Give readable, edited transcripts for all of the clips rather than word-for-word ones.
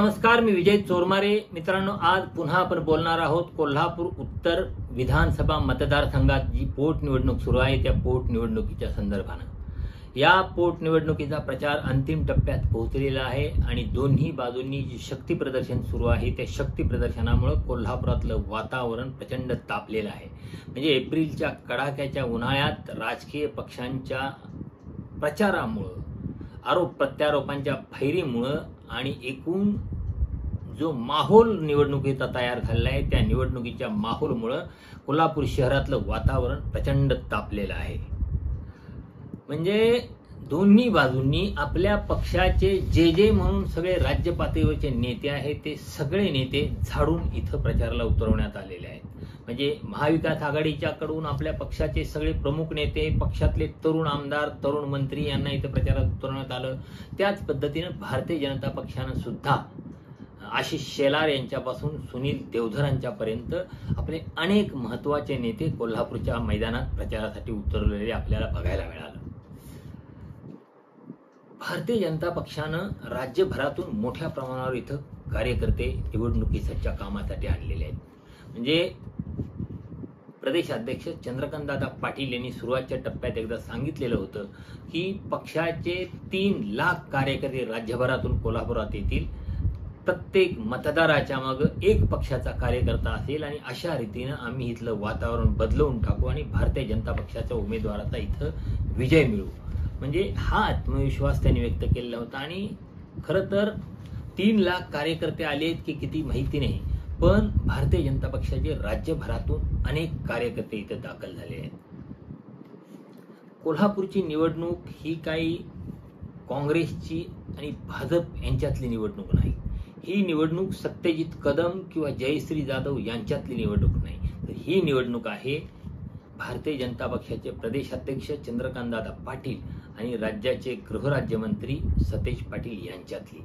नमस्कार, मी विजय चोरमारे. मित्रांनो, आज पुन्हा आपण बोलणार आहोत कोल्हापूर उत्तर विधानसभा मतदारसंघात जी पोटनिवडणूक सुरू आहे त्या पोटनिवडणुकीच्या संदर्भाने. या पोटनिवडणुकीचा प्रचार अंतिम टप्प्यात पोहोचलेला आहे आणि दोन्ही बाजूंनी जी शक्ती प्रदर्शन सुरू आहे त्या शक्ती प्रदर्शनामुळे कोल्हापुरातलं वातावरण प्रचंड तापलेलं आहे. म्हणजे एप्रिलच्या कडाक्याच्या उन्हाळ्यात राजकीय पक्षांच्या प्रचारामुळे, आरोप प्रत्यारोपांच्या फैरीमुळे आणि एकूण जो माहोल निवडणुकीचा तयार झालेला आहे त्या निवडणुकीच्या माहोलमुळे कोल्हापूर शहरातलं वातावरण प्रचंड तापलेलं आहे. म्हणजे दोन्ही बाजूंनी आपल्या पक्षाचे जे म्हणून सगळे राज्य पातळीवरचे नेते आहेत ते सगळे नेते झाडून इथं प्रचाराला उतरवण्यात आलेले आहेत. म्हणजे महाविकास आघाडीच्या कडून आपल्या पक्षाचे सगळे प्रमुख नेते, पक्षातले तरुण आमदार, तरुण मंत्री यांना इथं प्रचारात उतरवण्यात आलं. त्याच पद्धतीनं भारतीय जनता पक्षानं सुद्धा आशिष शेलार यांच्यापासून सुनील देवधरांच्यापर्यंत आपले अनेक महत्वाचे नेते कोल्हापूरच्या मैदानात प्रचारासाठी उतरलेले आपल्याला बघायला मिळालं. भारतीय जनता पक्षानं राज्यभरातून मोठ्या प्रमाणावर इथं कार्यकर्ते निवडणुकीच्या कामासाठी आणलेले आहेत. म्हणजे प्रदेशाध्यक्ष चंद्रकांतदादा पाटील यांनी सुरुवातीच्या टप्प्यात एकदा सांगितलेलं होतं की पक्षाचे 3 लाख कार्यकर्ते राज्यभरातून कोल्हापुरात येतील. प्रत्येक मतदाराच्या मागे एक पक्षाचा कार्यकर्ता असेल आणि अशा रीतीनं आम्ही इथलं वातावरण बदलवून टाकू आणि भारतीय जनता पक्षाच्या उमेदवाराचा इथं विजय मिळवू. म्हणजे हा आत्मविश्वास त्यांनी व्यक्त केलेला होता. आणि खरं तर 3 लाख कार्यकर्ते आलेत की किती माहिती नाही, पण भारतीय जनता पक्षाचे राज्यभरातून अनेक कार्यकर्ते इथे दाखल झाले आहेत. कोल्हापूरची निवडणूक ही काही काँग्रेसची आणि भाजप यांच्यातली निवडणूक नाही. ही निवडणूक सत्यजित कदम किंवा जयश्री जाधव यांच्यातली निवडणूक नाही, तर ही निवडणूक आहे भारतीय जनता पक्षाचे प्रदेशाध्यक्ष चंद्रकांतदादा पाटील आणि राज्याचे गृहराज्यमंत्री सतेज पाटील यांच्यातली.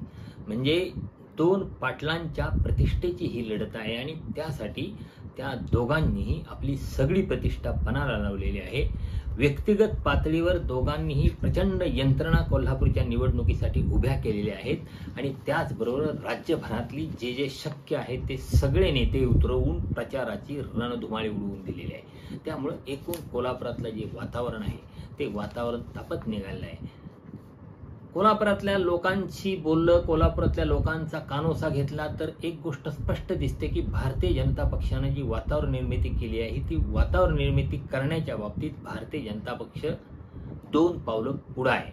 म्हणजे 2 पाटलांच्या प्रतिष्ठेची ही लढत आहे आणि त्यासाठी त्या दोघांनीही आपली सगळी प्रतिष्ठा पणाला लावलेली आहे. व्यक्तिगत पातळीवर दोघांनीही प्रचंड यंत्रणा कोल्हापूरच्या निवडणुकीसाठी उभ्या केलेल्या आहेत आणि त्याचबरोबर राज्यभरातली जे शक्य आहे ते सगळे नेते उतरवून प्रचाराची रणधुमाळी उडवून दिलेली आहे. त्यामुळे एकूण कोल्हापुरातलं जे वातावरण आहे ते वातावरण तापत निघालेलं आहे. कोल्हापुरातल्या लोकांशी बोललं, कोल्हापुरातल्या लोकांचा कानोसा घेतला तर एक गोष्ट स्पष्ट दिसते की भारतीय जनता पक्षाने जी वातावरण निर्मिती केली आहे ती वातावरण निर्मिती करण्याच्या बाबतीत भारतीय जनता पक्ष 2 पावलं पुढे आहे.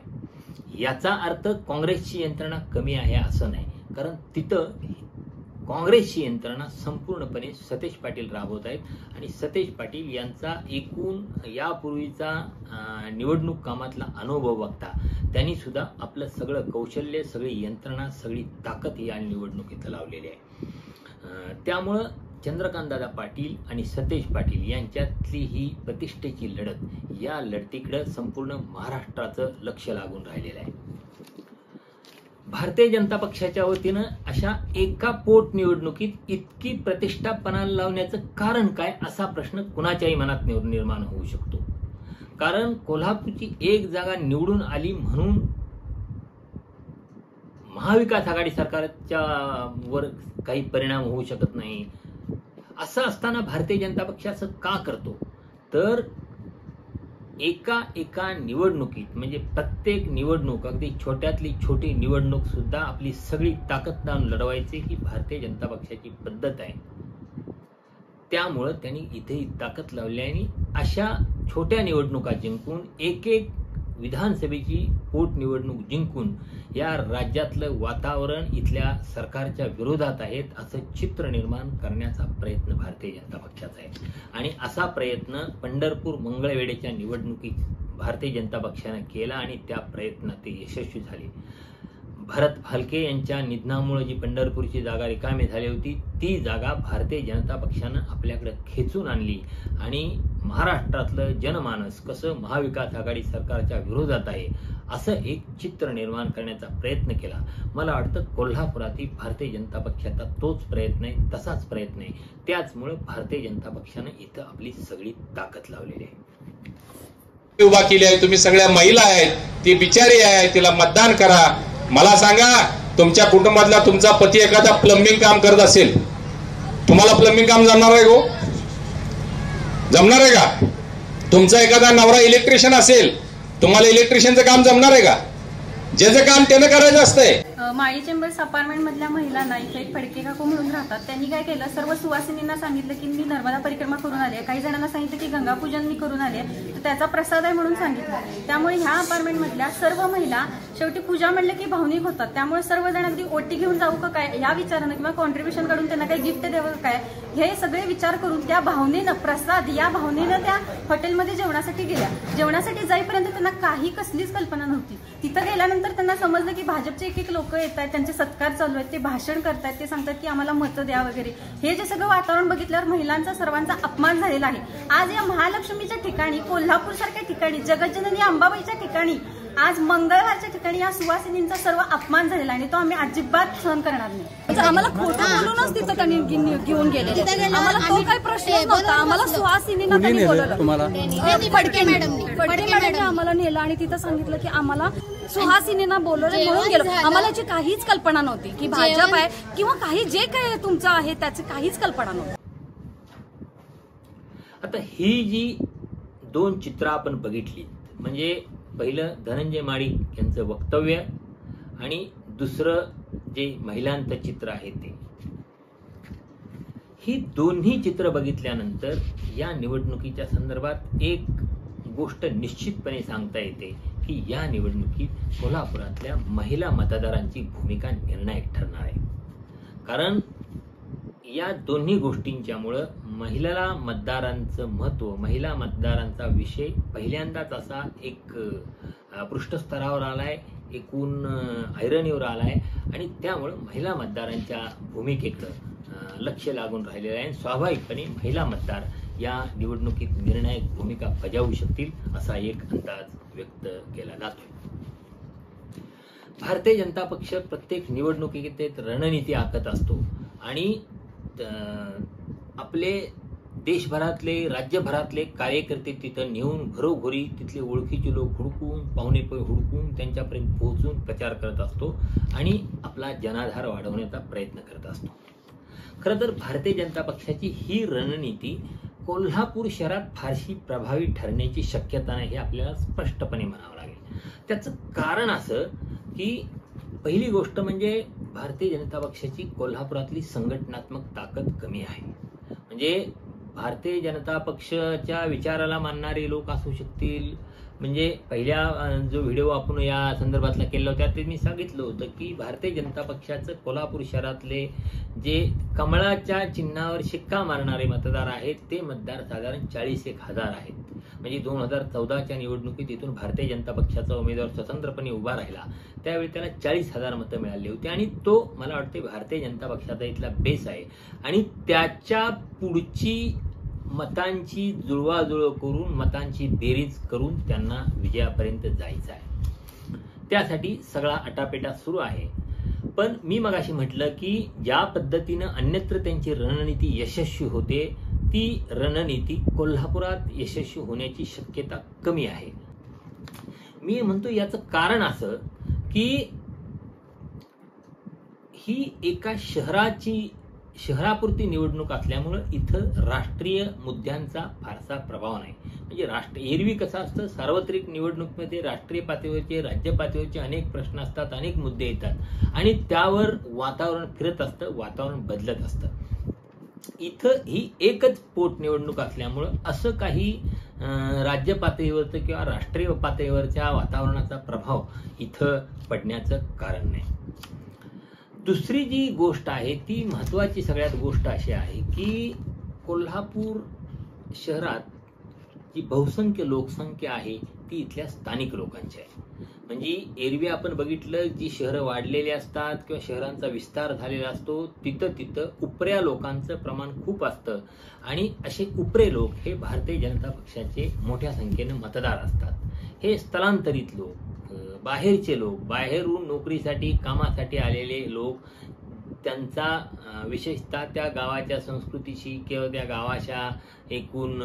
याचा अर्थ काँग्रेसची यंत्रणा कमी आहे असं नाही, कारण तिथं काँग्रेसची यंत्रणा संपूर्णपणे सतेज पाटील राबवत आहेत आणि सतेज पाटील यांचा एकूण यापूर्वीचा निवडणूक कामातला अनुभव बघता त्यांनी सुद्धा आपलं सगळं कौशल्य, सगळी यंत्रणा, सगळी ताकद या निवडणुकीत लावलेली आहे. त्यामुळं चंद्रकांतदादा पाटील आणि सतेज पाटील यांच्यातली ही प्रतिष्ठेची लढत, या लढतीकडे संपूर्ण महाराष्ट्राचं लक्ष लागून राहिलेलं आहे. भारतीय जनता पक्षाच्या वतीनं अशा एका पोटनिवडणुकीत इतकी प्रतिष्ठा पणाला लावण्याचं कारण काय, असा प्रश्न कुणाच्याही मनात निर्माण होऊ शकतो. कारण कोल्हापूरची एक जागा निवडून आली म्हणून महाविकास आघाडी सरकारच्या वर काही परिणाम होऊ शकत नाही. असं असताना भारतीय जनता पक्ष असं का करतो, तर एका निवडणुकीत म्हणजे प्रत्येक निवडणूक, अगदी छोट्यातली छोटी निवडणूक सुद्धा आपली सगळी ताकद लावून लढवायची ही भारतीय जनता पक्षाची पद्धत आहे. त्यामुळं त्यांनी इथेही ताकद लावली आणि अशा छोट्या निवडणुका जिंकून एक विधानसभेची पोटनिवडणूक जिंकून या राज्यातलं वातावरण इथल्या सरकारच्या विरोधात आहेत असं चित्र निर्माण करण्याचा प्रयत्न भारतीय जनता पक्षाचा आहे. आणि असा प्रयत्न पंढरपूर मंगळवेढेच्या निवडणुकीत भारतीय जनता पक्षाने केला आणि त्या प्रयत्नात ते यशस्वी झाले. भरत भालके यांच्या निधनामुळे जी पंढरपूरची जागा रिकामी झाली होती ती जागा भारतीय जनता पक्षानं आपल्याकडे खेचून आणली आणि महाराष्ट्रातलं जनमानस कसं महाविकास आघाडी सरकारच्या विरोधात आहे असं एक चित्र निर्माण करण्याचा प्रयत्न केला. मला वाटतं कोल्हापुरातही भारतीय जनता पक्षाचा तोच प्रयत्न आहे, तसाच प्रयत्न आहे. त्याचमुळे भारतीय जनता पक्षानं इथं आपली सगळी ताकद लावलेली आहे. उभा केली आहे. तुम्ही सगळ्या महिला आहेत, ती बिचारी आहे, तिला मतदान करा. मला सांगा तुमच्या कुटुंबातला तुमचा पती एखादा प्लंबिंग काम करत असेल, तुम्हाला प्लंबिंग काम जमणार आहे गो? जमणार आहे का? तुमचा एखादा नवरा इलेक्ट्रिशियन असेल, तुम्हाला इलेक्ट्रिशियनचं काम जमणार आहे का? ज्याचं काम त्यानं करायचं असतंय. माळी चेंबर्स अपार्टमेंट मधल्या महिलांना इथे एक फडके काकू म्हणून राहतात. त्यांनी काय केलं, सर्व सुवासिनींना सांगितलं की मी नर्मदा परिक्रमा करून आले. काही जणांना सांगितलं की गंगापूजन मी करून आले, तर त्याचा प्रसाद आहे म्हणून सांगितलं. त्यामुळे ह्या अपार्टमेंट मधल्या सर्व महिला शेवटी पूजा म्हणलं की भावनिक होतात. त्यामुळे सर्वजण अगदी ओटी घेऊन जाऊ का काय या विचारानं किंवा कॉन्ट्रीब्युशन काढून त्यांना काही गिफ्ट द्यावं काय, हे सगळे विचार करून त्या भावनेनं प्रसाद या भावनेनं त्या हॉटेलमध्ये जेवणासाठी गेल्या. जेवणासाठी जाईपर्यंत त्यांना काही कसलीच कल्पना नव्हती. तिथं गेल्यानंतर त्यांना समजलं की भाजपचे एक लोक येत आहेत, त्यांचे सत्कार चालू आहेत, ते भाषण करतायत, ते सांगतात की आम्हाला मतं द्या वगैरे. हे जे सगळं वातावरण बघितल्यावर महिलांचा सर्वांचा अपमान झालेला आहे. आज या महालक्ष्मीच्या ठिकाणी, कोल्हापूर सारख्या ठिकाणी, जगज्जननी अंबाबाईच्या ठिकाणी, आज मंगळवारच्या ठिकाणी या सुवासिनींचा सर्व अपमान झालेला आहे आणि तो आम्ही अजिबात सहन करणार नाही. आम्हाला खोटं बोलूनच तिथं त्यांनी घेऊन गेले. आम्हाला तो काही प्रश्न नव्हता. आम्हाला सुहासिनींना त्यांनी बोलवलं. फडके मॅडमने आम्हाला नेलं आणि तिथं सांगितलं की आम्हाला सुहासिनींना बोलवलं म्हणून गेलो. आम्हाला याची काहीच कल्पना नव्हती की भाजप आहे किंवा काही जे काही तुमचं आहे त्याची काहीच कल्पना नव्हती. आता ही जी दोन चित्र आपण बघितली, म्हणजे पहिलं धनंजय माडिक यांचं वक्तव्य आणि दुसरं जे महिलांचं चित्र आहे ते, ही दोन्ही चित्र बघितल्यानंतर या निवडणुकीच्या संदर्भात एक गोष्ट निश्चितपणे सांगता येते की या निवडणुकीत कोल्हापुरातल्या महिला मतदारांची भूमिका निर्णायक ठरणार आहे. कारण या दोन्ही गोष्टींच्यामुळं महिला मतदारांचं महत्त्व, महिला मतदारांचा विषय पहिल्यांदाच असा एक पृष्ठस्तरावर आलाय, एकूण ऐरणीवर आलाय आणि त्यामुळं महिला मतदारांच्या भूमिकेकडं लक्ष लागून राहिलेलं आहे. स्वाभाविकपणे महिला मतदार या निवडणुकीत निर्णायक भूमिका बजावू शकतील असा एक अंदाज व्यक्त केला जातोय. भारतीय जनता पक्ष प्रत्येक निवडणुकीत रणनीती आखत असतो आणि आपले देशभरातले, राज्यभरातले कार्यकर्ते तिथं नेऊन घरोघरी तिथले ओळखीचे लोक हुडकून, पाहुणे हुडकून त्यांच्यापर्यंत पोहोचून प्रचार करत असतो आणि आपला जनाधार वाढवण्याचा प्रयत्न करत असतो. खरं तर भारतीय जनता पक्षाची ही रणनीती कोल्हापूर शहरात फारशी प्रभावी ठरण्याची शक्यता नाही हे आपल्याला स्पष्टपणे म्हणावं लागेल. त्याचं कारण असं की पहिली गोष्ट म्हणजे भारतीय जनता पक्षाची कोल्हापुरातली संघटनात्मक ताकद कमी आहे. म्हणजे भारतीय जनता पक्षाच्या विचाराला मानणारे लोक असू शकतील. म्हणजे पहिल्या जो व्हिडिओ आपण या संदर्भातला केला होता त्यात मी सांगितलं होतं की भारतीय जनता पक्षाचं कोल्हापूर शहरातले जे कमळाच्या चिन्हावर शिक्का मारणारे मतदार आहेत ते मतदार साधारण 40,000 आहेत. म्हणजे 2014च्या निवडणुकीत इथून भारतीय जनता पक्षाचा उमेदवार स्वतंत्रपणे उभा राहिला त्यावेळी त्याला 40,000 मतं मिळाली होती आणि तो मला वाटते भारतीय जनता पक्षाचा इथला बेस आहे आणि त्याच्या पुढची मतांची जुळवाजुळव करून, मतांची बेरीज करून त्यांना विजयापर्यंत जायचं आहे. त्यासाठी सगळा आटापेटा सुरू आहे. पण मी मगाशी म्हटलं की ज्या पद्धतीनं अन्यत्र त्यांची रणनीती यशस्वी होते ती रणनीती कोल्हापुरात यशस्वी होण्याची शक्यता कमी आहे. मी म्हणतो याचं कारण असं की ही एका शहरापुरती निवडणूक असल्यामुळं इथं राष्ट्रीय मुद्द्यांचा फारसा प्रभाव नाही. म्हणजे एरवी कसं असतं, सार्वत्रिक निवडणुकीमध्ये राष्ट्रीय पातळीवरचे, राज्य पातळीवरचे अनेक प्रश्न असतात, अनेक मुद्दे येतात आणि त्यावर वातावरण फिरत असतं, वातावरण बदलत असतं. इथं ही एकच पोटनिवडणूक असल्यामुळं असं काही राज्य पातळीवरचं किंवा राष्ट्रीय पातळीवरच्या वातावरणाचा प्रभाव इथं पडण्याचं कारण नाही. दुसरी जी गोष्ट आहे ती महत्वाची सगळ्यात गोष्ट अशी आहे की कोल्हापूर शहरात जी बहुसंख्य लोकसंख्या आहे ती इथल्या स्थानिक लोकांची आहे. म्हणजे एरवी आपण बघितलं जी शहरं वाढलेली असतात किंवा शहरांचा विस्तार झालेला असतो तिथं उपऱ्या लोकांचं प्रमाण खूप असतं आणि असे उपरे लोक हे भारतीय जनता पक्षाचे मोठ्या संख्येनं मतदार असतात. हे स्थलांतरित लोक, बाहेरचे लोक, बाहेरून नोकरीसाठी, कामासाठी आलेले लोक, त्यांचा विशेषतः त्या गावाच्या संस्कृतीशी किंवा त्या गावाच्या एकूण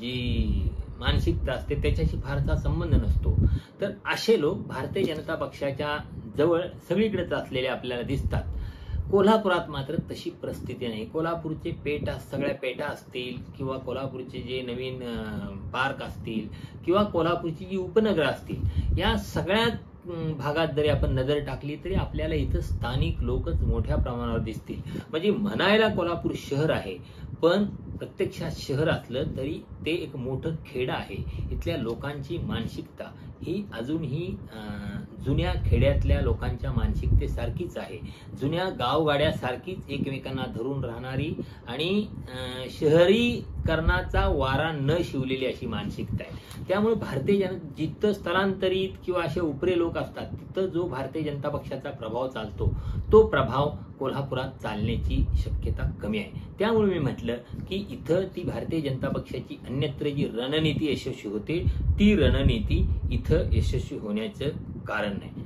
जी मानसिकता असते त्याच्याशी फारसा संबंध नसतो. तर असे लोक भारतीय जनता पक्षाच्या जवळ सगळीकडेच असलेले आपल्याला दिसतात. कोल्हापुरात मात्र तशी परिस्थिती नाही. कोल्हापूरचे सगळ्या पेटा असतील किंवा कोल्हापूरचे जे नवीन पार्क असतील किंवा कोल्हापूरची जी उपनगरं असतील, या सगळ्या भागात जरी आपण नजर टाकली तरी आपल्याला इथं स्थानिक लोकच मोठ्या प्रमाणावर दिसतील. म्हणजे म्हणायला कोल्हापूर शहर आहे, पण प्रत्यक्षात शहर असलं तरी ते एक मोठं खेडं आहे. इथल्या लोकांची मानसिकता ही अजूनही जुन्या खेड्यातल्या लोकांच्या मानसिकतेसारखीच आहे. जुन्या गावगाड्यासारखीच एकमेकांना धरून राहणारी आणि शहरीकरणाचा वारा न शिवलेली अशी मानसिकता आहे. त्यामुळे जिथं स्थलांतरित किंवा असे उपरे लोक असतात तिथं जो भारतीय जनता पक्षाचा प्रभाव चालतो तो प्रभाव कोल्हापुरात चालण्याची शक्यता कमी आहे. त्यामुळे मी म्हटलं की इथं ती भारतीय जनता पक्षाची अन्यत्र जी रणनीती यशस्वी होते ती रणनीती इथं यशस्वी होण्याचं कारण नाही.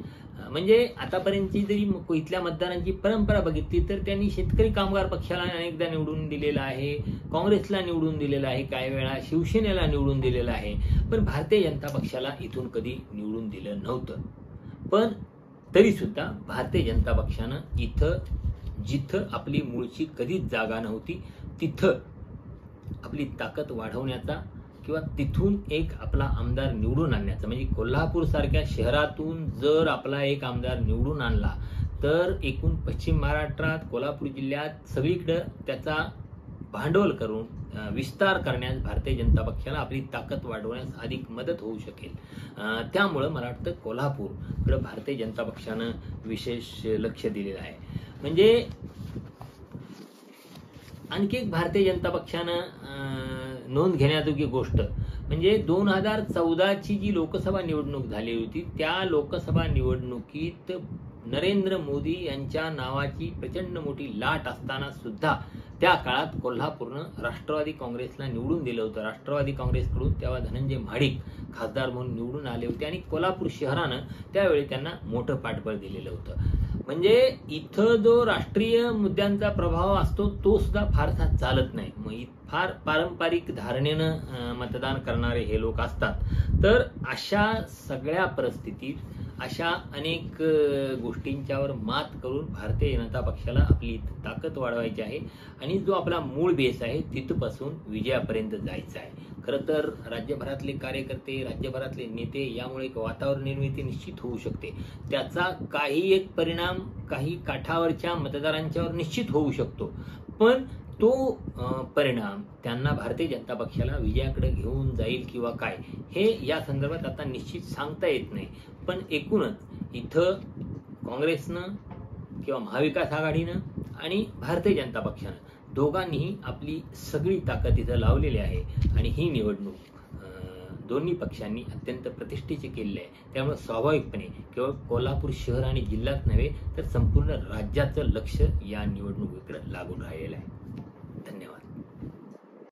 म्हणजे आतापर्यंतची जरी इथल्या मतदारांची परंपरा बघितली तर त्यांनी शेतकरी कामगार पक्षाला अनेकदा निवडून दिलेला आहे, काँग्रेसला निवडून दिलेला आहे, काही वेळा शिवसेनेला निवडून दिलेला आहे, पण भारतीय जनता पक्षाला इथून कधी निवडून दिलं नव्हतं. पण तरी सुद्धा भारतीय जनता पक्षानं इथं जिथं आपली मूळची कधीच जागा नव्हती तिथं आपली ताकद वाढवण्याचा किंवा तिथून एक आपला आमदार निवडून आणण्याचा, म्हणजे कोल्हापूर सारख्या शहरातून जर आपला एक आमदार निवडून आणला तर एकूण पश्चिम महाराष्ट्रात कोल्हापूर जिल्ह्यात सगळीकडे त्याचा भांडवल करून विस्तार करण्यास भारतीय जनता पक्षाला आपली ताकद वाढवण्यास अधिक मदत होऊ शकेल. त्यामुळं मला वाटतं कोल्हापूरकडे भारतीय जनता पक्षानं विशेष लक्ष दिलेलं आहे. म्हणजे आणखी एक भारतीय जनता पक्षानं नोंद घेण्याजोगी गोष्ट म्हणजे 2014ची जी लोकसभा निवडणूक झाली होती त्या लोकसभा निवडणुकीत नरेंद्र मोदी यांच्या नावाची प्रचंड मोठी लाट असताना सुद्धा त्या काळात कोल्हापूरनं राष्ट्रवादी काँग्रेसला निवडून दिलं होतं. राष्ट्रवादी काँग्रेसकडून तेव्हा धनंजय महाडिक खासदार म्हणून निवडून आले होते आणि कोल्हापूर शहरानं त्यावेळी त्यांना मोठं पाठबळ दिलेलं होतं. म्हणजे इथं जो राष्ट्रीय मुद्द्यांचा प्रभाव असतो तो सुद्धा फारसा चालत नाही. मग फार पारंपरिक धारणेनं मतदान करणारे हे लोक असतात. तर अशा सगळ्या परिस्थितीत अशा अनेक गोष्टींच्यावर मात करून भारतीय जनता पक्षाला आपली ताकद वाढवायची आहे आणि जो आपला मूळ बेस आहे तिथपासून विजयापर्यंत जायचं आहे. खरं तर राज्यभरातले कार्यकर्ते, राज्यभरातले नेते यामुळे एक वातावरण निर्मिती निश्चित होऊ शकते. त्याचा काही एक परिणाम काही काठावरच्या मतदारांच्यावर निश्चित होऊ शकतो, पण तो परिणाम त्यांना भारतीय जनता पक्षाला विजयाकडे घेऊन जाईल किंवा काय हे या संदर्भात आता निश्चित सांगता येत नाही. पण एकूणच इथं काँग्रेसनं किंवा महाविकास आघाडीनं आणि भारतीय जनता पक्षानं दोघांनीही आपली सगळी ताकद इथं लावलेली आहे आणि ही निवडणूक दोन्ही पक्षांनी अत्यंत प्रतिष्ठेची केलेली आहे. त्यामुळे स्वाभाविकपणे केवळ कोल्हापूर शहर आणि जिल्ह्यात नव्हे तर संपूर्ण राज्याचं लक्ष या निवडणुकीकडे लागून राहिलेलं आहे. धन्यवाद.